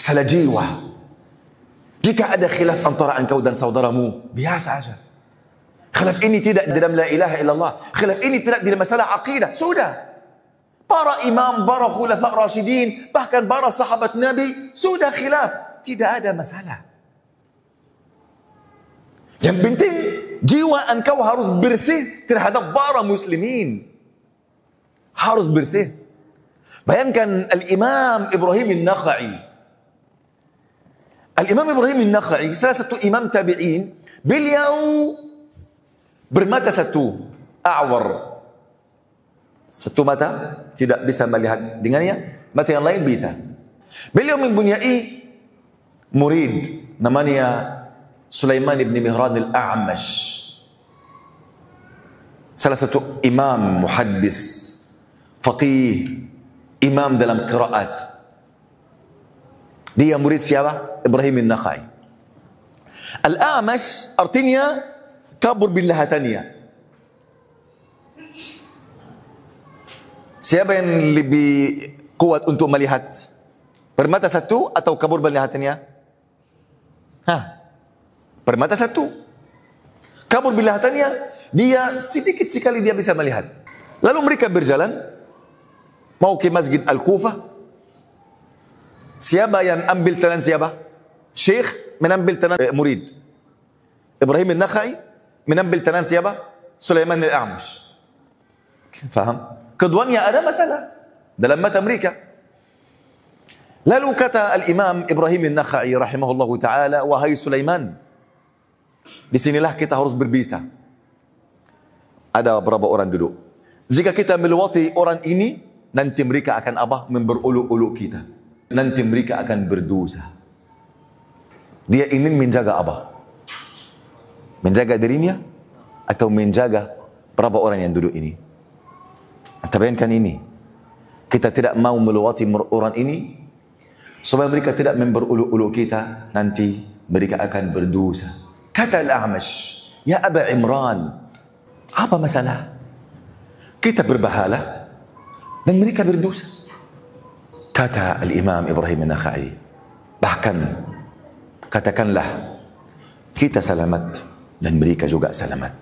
masalah jiwa. Jika ada khilaf antara engkau dan saudaramu, biasa aja. Khilaf ini tidak dalam la ilaha illallah. Khilaf ini tidak dalam masalah aqidah. Sudah. Para imam, para khulafa rasyidin, bahkan para sahabat Nabi, sudah khilaf. Tidak ada masalah. Yang penting, jiwa engkau harus bersih terhadap para muslimin. Harus bersih. Bayangkan Al-Imam Ibrahim An-Nakha'i. Al-Imam Ibrahim An-Nakha'i, salah satu imam tabi'in, beliau bermata satu, a'war. Satu mata tidak bisa melihat dengannya, mata yang lain bisa. Beliau mempunyai murid namanya Sulaiman ibn Mihran al-A'mash. Salah satu imam muhaddis, faqih, imam dalam qiraat. Dia murid siapa? Ibrahim An-Nakha'i. Al-A'mash artinya kabur billahatannya. Siapa yang lebih kuat untuk melihat? Permata satu atau kabur billahatannya? Permata satu. Kabur billahatannya, dia sedikit sekali dia bisa melihat. Lalu mereka berjalan mau ke Masjid Al-Kufah. Siapa yang ambil tangan siapa? Syekh menambil tangan murid. Ibrahim An-Nakha'i menambil tangan siapa? Sulaiman al-A'mash. Faham? Keduanya ada masalah dalam mata mereka. Lalu kata Al-Imam Ibrahim An-Nakha'i rahimahullahu ta'ala, wahai Sulaiman, disinilah kita harus berbisa. Ada beberapa orang duduk. Jika kita melewati orang ini, nanti mereka akan memperuluk-uluk kita. Nanti mereka akan berdosa. Dia ingin menjaga apa? Menjaga dirinya atau menjaga berapa orang yang duduk ini? Bayangkan ini. Kita tidak mau melewati orang ini supaya mereka tidak memperuluk-uluk kita, nanti mereka akan berdosa. Kata Al-A'mash, ya Aba Imran, apa masalah? Kita berbahala dan mereka berdosa. Kata Al-Imam Ibrahim An-Nakha'i, bahkan katakanlah kita selamat dan mereka juga selamat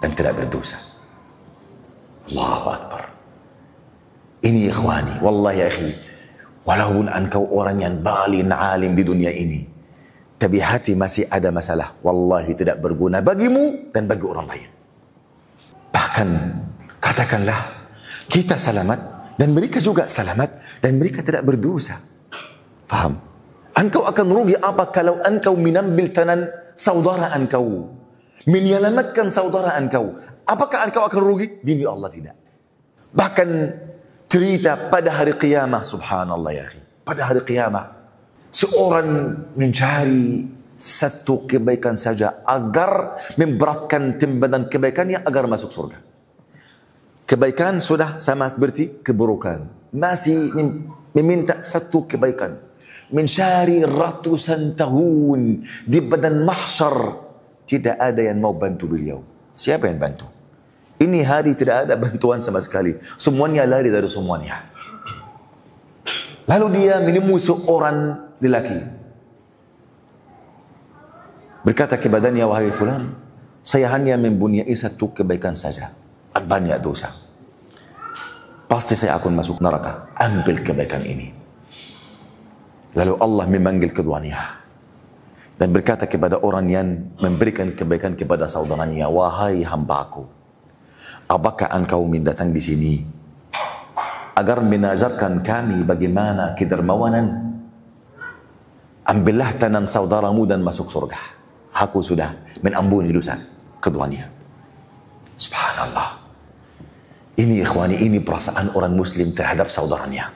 dan tidak berdosa. Allahu Akbar. Ini ikhwani, wallahi ya akhi, walaupun engkau orang yang paling alim di dunia ini, tapi hati masih ada masalah, wallahi tidak berguna bagimu dan bagi orang lain. Bahkan katakanlah kita selamat dan mereka juga selamat dan mereka tidak berdosa. Faham? Engkau akan rugi apa kalau engkau menambil tangan saudara engkau, menyelamatkan saudara engkau? Apakah engkau akan rugi? Demi Allah tidak. Bahkan cerita pada hari qiyamah, subhanallah ya akhi, pada hari qiyamah seorang mencari satu kebaikan saja agar memberatkan timbangan kebaikannya agar masuk surga. Kebaikan sudah sama seperti keburukan, masih meminta satu kebaikan, mencari ratusan tahun di badan mahsyar, tidak ada yang mau bantu beliau. Siapa yang bantu? Ini hari tidak ada bantuan sama sekali, semuanya lari dari semuanya. Lalu dia menemui seorang lelaki, berkata kepadanya, wahai fulan, saya hanya mempunyai satu kebaikan saja, banyak dosa, pasti saya akan masuk neraka, ambil kebaikan ini. Lalu Allah memanggil keduanya dan berkata kepada orang yang memberikan kebaikan kepada saudaranya, wahai hambaku, apakah engkau mendatang di sini agar mengajarkan kami bagaimana kedermawanan? Ambillah tangan saudaramu dan masuk surga. Aku sudah menampuni dosa keduanya. Subhanallah. Ini ikhwani, ini perasaan orang muslim terhadap saudaranya.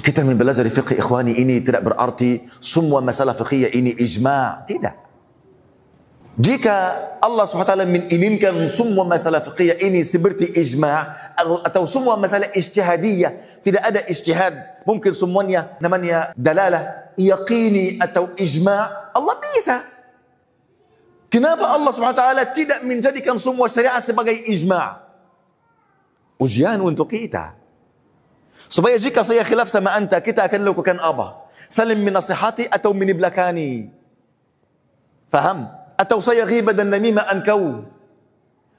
Kita belajar di fiqh ikhwani, ini tidak berarti semua masalah fiqhiyah ini ijma', tidak. Jika Allah SWT menginginkan semua masalah fiqhiyah ini seperti ijma' atau semua masalah ijtihadiyah, tidak ada ijtihad, mungkin semuanya namanya dalalah yaqini atau ijma', Allah bisa. Kenapa Allah SWT tidak menjadikan semua syariat sebagai ijma'? Ujian untuk kita. Supaya jika saya khilaf sama anta, kita akan lakukan apa? Saling menasihati atau menibelakani. Faham? Atau saya ghibah dan namimah engkau.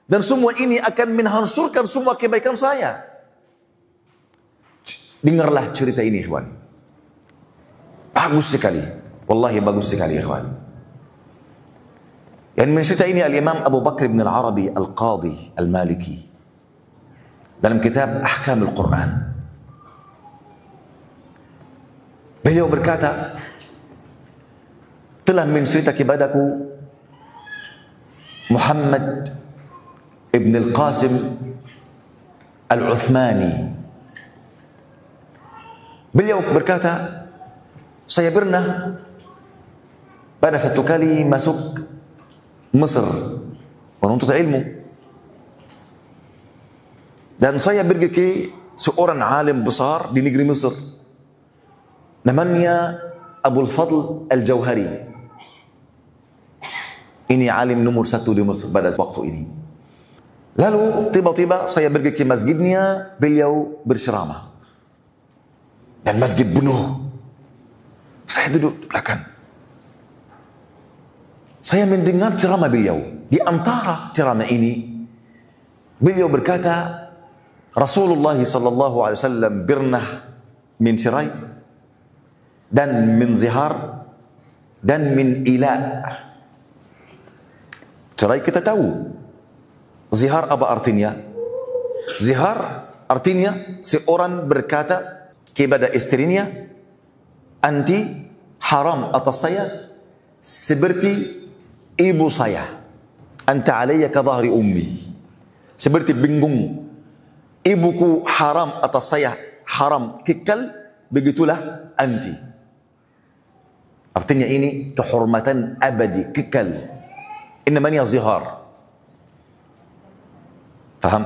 Dan semua ini akan menghancurkan semua kebaikan saya. Dengarlah cerita ini, ikhwan. Bagus sekali. Wallahi bagus sekali, ikhwan. Yang mencerita ini Al-Imam Abu Bakr bin Al-Arabi Al-Qadhi Al-Maliki dalam kitab Ahkam Al-Quran. Beliau berkata, telah mencerita kepadaku Muhammad ibn Al-Qasim Al-Uthmani. Beliau berkata, saya pernah pada satu kali masuk Mesir menuntut ilmu, dan saya pergi ke seorang alim besar di negeri Mesir, namanya Abul Fadl Al-Jauhari. Ini alim nomor 1 di Mesir pada waktu ini. Lalu tiba-tiba saya pergi ke masjidnya, beliau berceramah dan masjid penuh. Saya duduk di belakang. Saya mendengar ceramah beliau. Di antara ceramah ini, beliau berkata, Rasulullah sallallahu alaihi wasallam pernah min cerai dan min zihar dan min ila. Cerai kita tahu. Zihar apa artinya? Zihar artinya seorang berkata kepada istrinya, anti haram atas saya seperti ibu saya. Anta alayya ka dhahri ummi. Seperti bingung. Ibuku haram atas saya, haram kekal, begitulah anti. Artinya ini kehormatan abadi, kekal. Ini namanya zihar. Faham?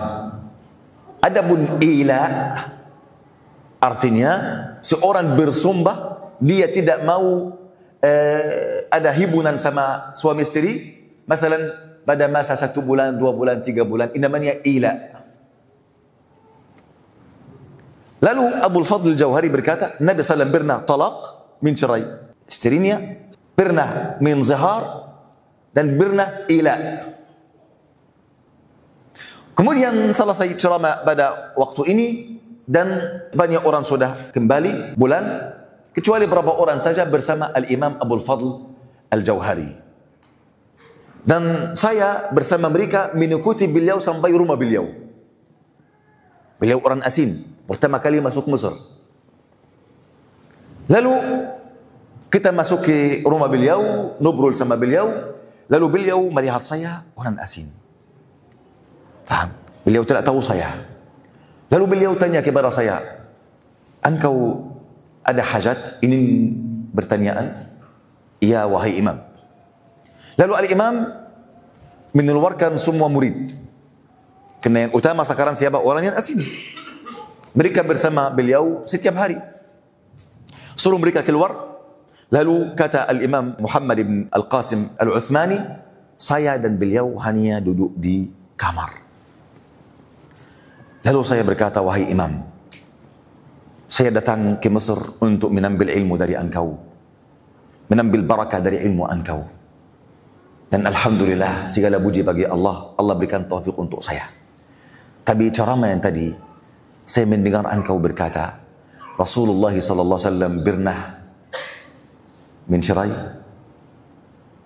Adapun ila artinya seorang bersumpah dia tidak mau ada hubungan sama suami istri, masalan pada masa 1 bulan, 2 bulan, 3 bulan, ini namanya ila. Lalu Abul Fadl Al-Jauhari berkata, Nabi SAW pernah talaq min cerai istrinya, pernah min zihar, dan pernah ila. Kemudian selesai ceramah pada waktu ini, dan banyak orang sudah kembali bulan, kecuali beberapa orang saja bersama Al-Imam Abul Fadl Al-Jauhari. Dan saya bersama mereka mengikuti beliau sampai rumah beliau. Beliau orang asing, pertama kali masuk Mesir. Lalu kita masuk ke rumah beliau, ngobrol sama beliau. Lalu beliau melihat saya orang asing. Faham? Beliau tidak tahu saya. Lalu beliau tanya kepada saya, engkau ada hajat, ingin bertanyaan? Ya wahai imam. Lalu al-imam mengeluarkan semua murid. Karena yang utama sekarang siapa? Orang yang asing. Mereka bersama beliau setiap hari. Suruh mereka keluar. Lalu kata al-imam Muhammad ibn Al-Qasim Al-Uthmani, saya dan beliau hanya duduk di kamar. Lalu saya berkata, wahai imam, saya datang ke Mesir untuk menambil ilmu dari engkau, menambil barakah dari ilmu engkau. Dan alhamdulillah, segala puji bagi Allah, Allah berikan taufik untuk saya. Tapi ceramah yang tadi, saya mendengar engkau berkata, Rasulullah sallallahu alaihi wasallam pernah min cerai,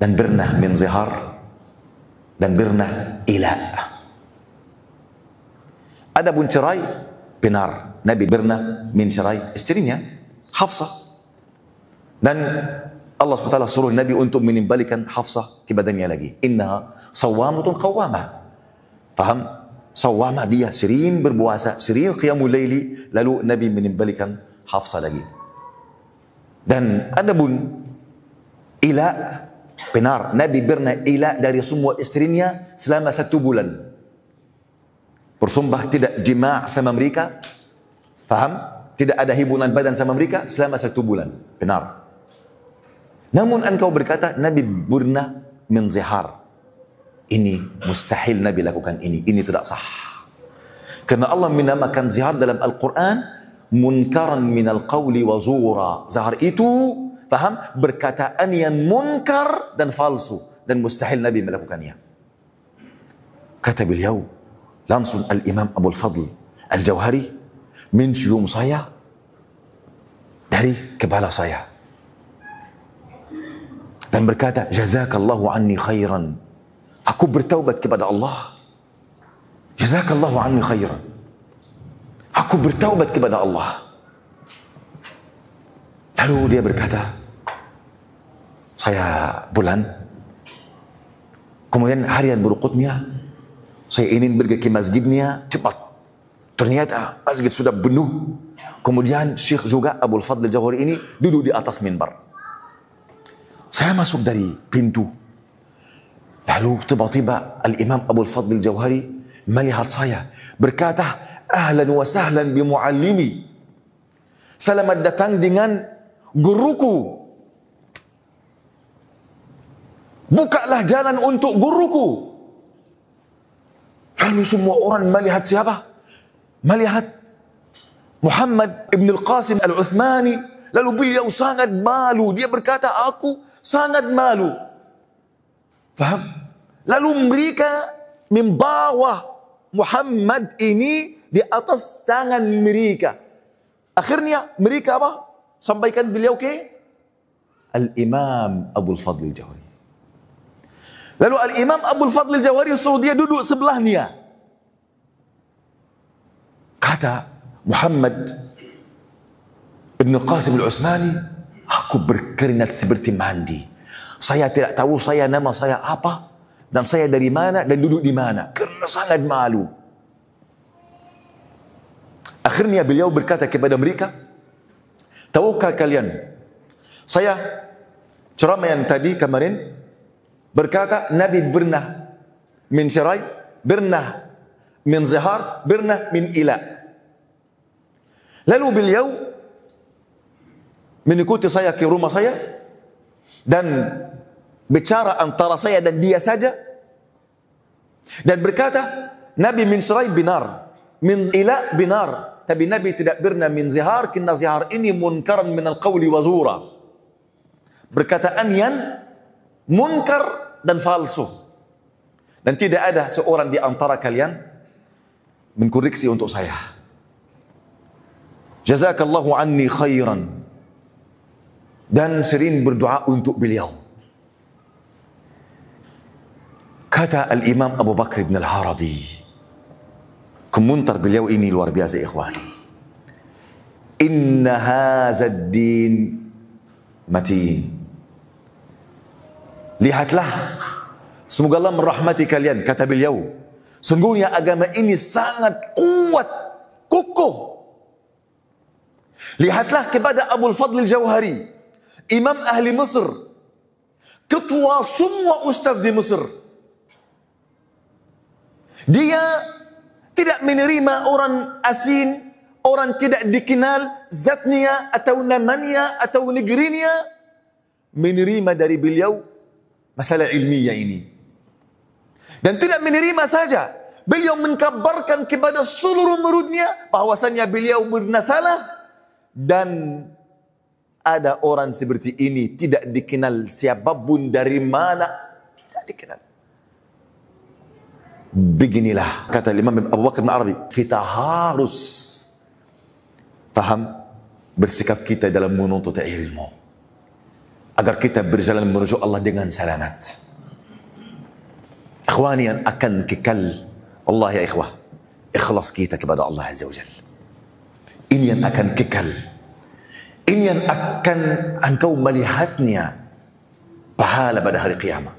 dan pernah min zihar, dan pernah ila. Adapun cerai, benar, Nabi pernah min cerai istrinya Hafsah, dan Allah SWT suruh Nabi untuk menimbalikan Hafsah ke badannya lagi. Innaha sawwamatun qawwamah. Faham? Sawwamah, dia sering berpuasa, sering qiyamul laili, lalu Nabi menimbalikan Hafsah lagi. Dan adapun ila, benar, Nabi pernah ila dari semua istrinya selama 1 bulan. Bersumpah tidak jima' sama mereka. Faham? Tidak ada hubungan badan sama mereka selama 1 bulan. Benar. Namun engkau berkata Nabi pernah menzihar. Ini mustahil Nabi lakukan ini. Ini tidak sah. Karena Allah menamakan zihar dalam Al-Quran munkaran minal qawli wa zura. Zahar itu, faham, berkataan yang munkar dan falsu, dan mustahil Nabi melakukannya. Kata beliau, langsung Al-Imam Abul Fadl Al-Jauhari mencium saya dari kepala saya dan berkata, jazakallahu anni khairan. Aku bertaubat kepada Allah. Jazakallahu anni khairan. Aku bertaubat kepada Allah. Lalu dia berkata, saya bulan, kemudian harian berikutnya, saya ingin pergi ke masjidnya cepat. Ternyata masjid sudah penuh. Kemudian Syekh juga Abul Fadl Al-Jauhari ini duduk di atas mimbar. Saya masuk dari pintu. Lalu tiba-tiba Al-Imam Abul Fadl Al-Jauhari melihat saya, berkata, ahlan wa sahlan bi muallimi. Selamat datang dengan guruku. Bukalah jalan untuk guruku. Lalu semua orang melihat siapa? Melihat Muhammad ibn al-Qasim al-Uthmani. Lalu beliau sangat malu. Dia berkata, aku sangat malu. Faham? Lalu mereka membawa Muhammad ini di atas tangan mereka. Akhirnya mereka apa? Sampaikan beliau ke Al-Imam Abul Fadl Al-Jauhari. Lalu Al-Imam Abul Fadl Al-Jauhari suruh dia duduk sebelahnya. Kata Muhammad Ibn Qasim Al-Utsmani, aku berkeringat seperti mandi. Saya tidak tahu nama saya apa, dan saya dari mana, dan duduk di mana, karena sangat malu. Akhirnya beliau berkata kepada mereka, tahukah kalian, saya ceramah yang tadi kemarin berkata Nabi pernah min syirai, pernah min zihar, pernah min ila. Lalu beliau mengikuti saya ke rumah saya dan bicara antara saya dan dia saja, dan berkata Nabi min syirai binar, min ila binar, tapi Nabi tidak pernah min zihar, karena zihar ini munkaran min al-qawli wa zura, perkataan yang munkar dan palsu, dan tidak ada seorang di antara kalian mengkoreksi untuk saya. Jazakallahu anni khairan. Dan sering berdoa untuk beliau. Kata Al-Imam Abu Bakr ibn Al-Harabi, komentar beliau ini luar biasa ikhwani. Inna hazad din matin. Lihatlah, semoga Allah merahmati kalian, kata beliau, sungguhnya agama ini sangat kuat, kokoh. Lihatlah kepada Abul Fadl Al-Jauhari, Imam ahli Mesir, ketua semua ustaz di Mesir. Dia tidak menerima orang asing, orang tidak dikenal zatnya atau namanya atau negerinya, menerima dari beliau masalah ilmiah ini. Dan tidak menerima saja, beliau mengkabarkan kepada seluruh muridnya bahwasannya beliau bernasalah, dan ada orang seperti ini tidak dikenal siapapun dari mana, tidak dikenal. Beginilah kata Imam Abu Bakar Al-Arabi, kita harus paham bersikap kita dalam menuntut ilmu agar kita berjalan menuju Allah dengan selamat. Ikhwani yang akan kekal, Allah ya ikhwah, ikhlas kita kepada Allah Azza wa Jalla. Ini yang akan kekal. Ini yang akan engkau melihatnya pahala pada hari kiamat.